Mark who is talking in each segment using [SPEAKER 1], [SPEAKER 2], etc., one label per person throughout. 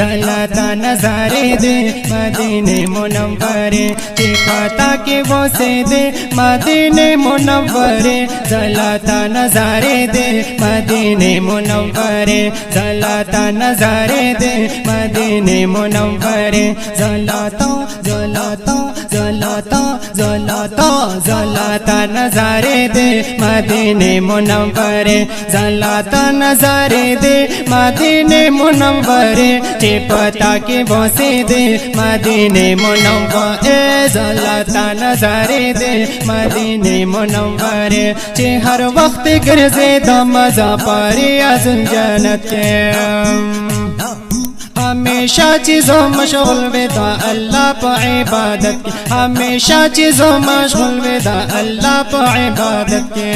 [SPEAKER 1] जलाता नजारे दे मदीने मुनव्वरे चे पता के बोसे दे मदीने मुनव्वरे जलाता नजारे दे मदीने मुनव्वरे जलाता नजारे दे मदीने मुनव्वरे जलाता जलाता जलाता जलाता जलाता नजारे दे मदीने मुनव्वरे जलाता नजारे दे मदीने मुनव्वरे चे पता के बोसे दे मदीने मुनव्वरे जलाता नजारे दे मदीने मुनव्वरे चे हर वक्त गिरजे दमजा पारे अज़न जन्नत के हमेशा चीज़ों मशगूल विदा अल्लाह पर इबादत के हमेशा चीज़ों मशगूल विदा अल्लाह पर इबादत के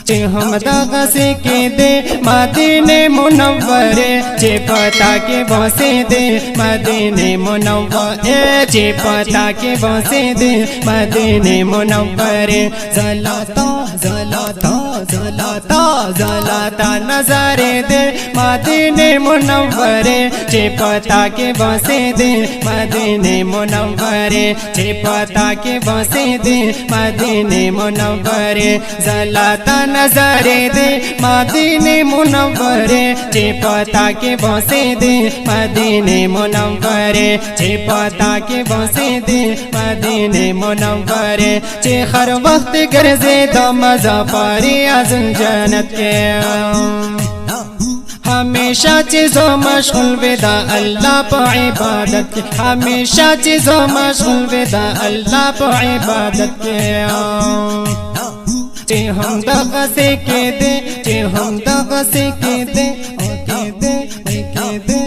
[SPEAKER 1] चे हम दागा से के दे मदीने मुनव्वरे चे पता के बोसे दे मदीने मुनव्वरे चे पता के बोसे दे मदीने मुनव्वरे जलाता जलाता जलाता जलाता नजारे दे मदीने मुनव्वरे चे पता के बोसे दे मदीने मुनव्वरे चे पता के बोसे दे मदीने मुनव्वरे जलाता नजारे दे मदीने मुनव्वरे चे पता के बोसे दे मदीने मुनव्वरे चे पता के बोसे दे मदीने मुनव्वरे चे हर वक्त गर्जे दमजा पारी अज़न जन्नत के हमेशा चीज़ों मशगूल विदा अल्लाह पर इबादत के हमेशा चीज़ों मशगूल विदा अल्लाह पर इबादत के चे हम दगा से के दे चे हम दगा से के दे के दे के दे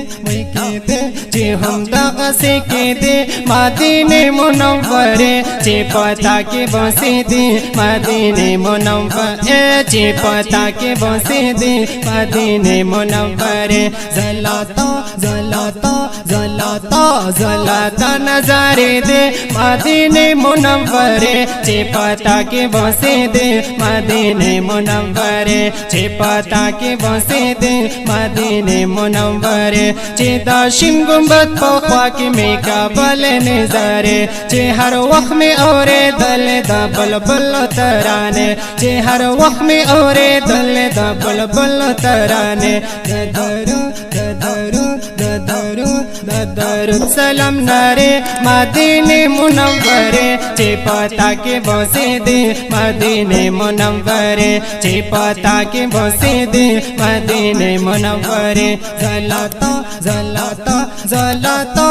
[SPEAKER 1] के दे चे हम दगा से के दे मदीने मुनव्वरे चे पता के बोसे दे मदीने मुनव्वरे चे पता के बोसे दे मदीने मुनव्वरे जलाता जलाता जलाता जलाता नजारे दे मदीने मुनव्वरे चे पता के बोसे दे मदीने मुनव्वरे चे पता के बोसे दे मदीने मुनव्वरे चे दाशिन गुंबद पख्वा के में काबल नजारे चे हर वक्त में औरे दल दा बुलबुल तराने चे हर वक्त में औरे दल दा बुलबुल तराने ददरू ददरू ददरू ददरू सलाम नारे मदीने मुनव्वरे चे पता के बोसे दे मदीने मुनव्वरे चे पता के बोसे दे मदीने मुनव्वरे जलाता जलाता जलाता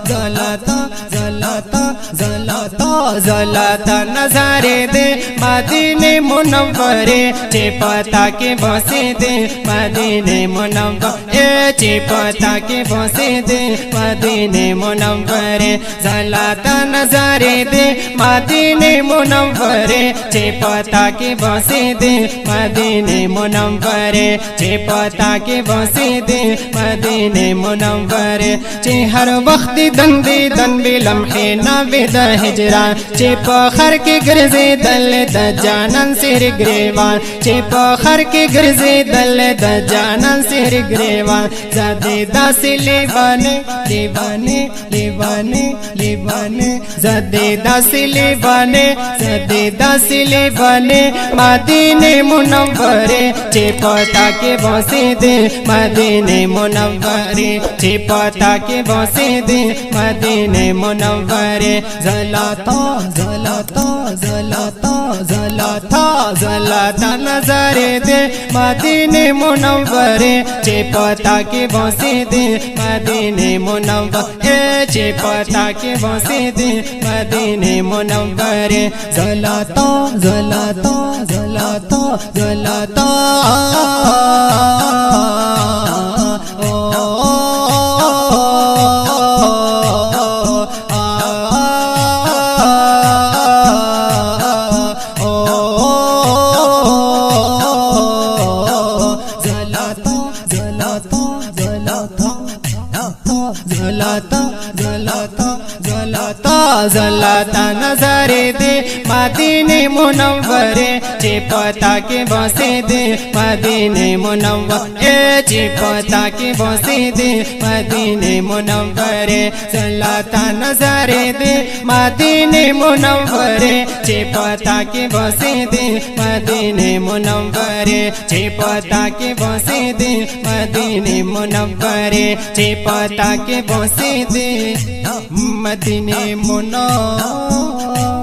[SPEAKER 1] जलाता जलाता जलाता जलाता नजारे दे मदीने मुनव्वरे चे पता के बोसे दे मदीने मुनव्वरे चे पता के बोसे दे मदीने मुनव्वरे जलाता नजारे दे मदीने मुनव्वरे चे पता के बोसे दे मदीने मुनव्वरे चे पता के बोसे दे मदीने मुनव्वरे चे हर वक्त दंदे दंबे लम्हे ना बेदा हिजरा चे पखर के गर्जे दल द जानन सिर ग्रेवान चे पखर के गर्जे दल द जानन सिर ग्रेवान ज़दे दासी लेवाने लेवाने लेवाने लेवाने ज़दे दासी लेवाने ज़दे दासी लेवाने मदीने मुनव्वरे चे पता के बोसे दे मदीने मुनव्वरे चे पता के बोसे दे मदीने मुनव्वरे जलाता जलाता जलाता जलाता जलाता नजारे दे मदीने मुनव्वरे चे पता के बोसे दे मदीने मुनव्वरे चे पता के बोसे दे मदीने मुनव्वरे जलाता जलाता जलाता जलाता जलाता जलाता जलाता ज़लाता नज़ारे दे मदीने मुनव्वरे चिपता के बसे दे मदीने मुनव्वरे चिपता के बसे दे मदीने मुनव्वरे ज़लाता नज़ारे दे मदीने मुनव्वरे चिपता के बसे दे मदीने मुनव्वरे चिपता के बसे दे मदीने मुनव्वरे चिपता के बसे दे मदीने मुनव्वरे।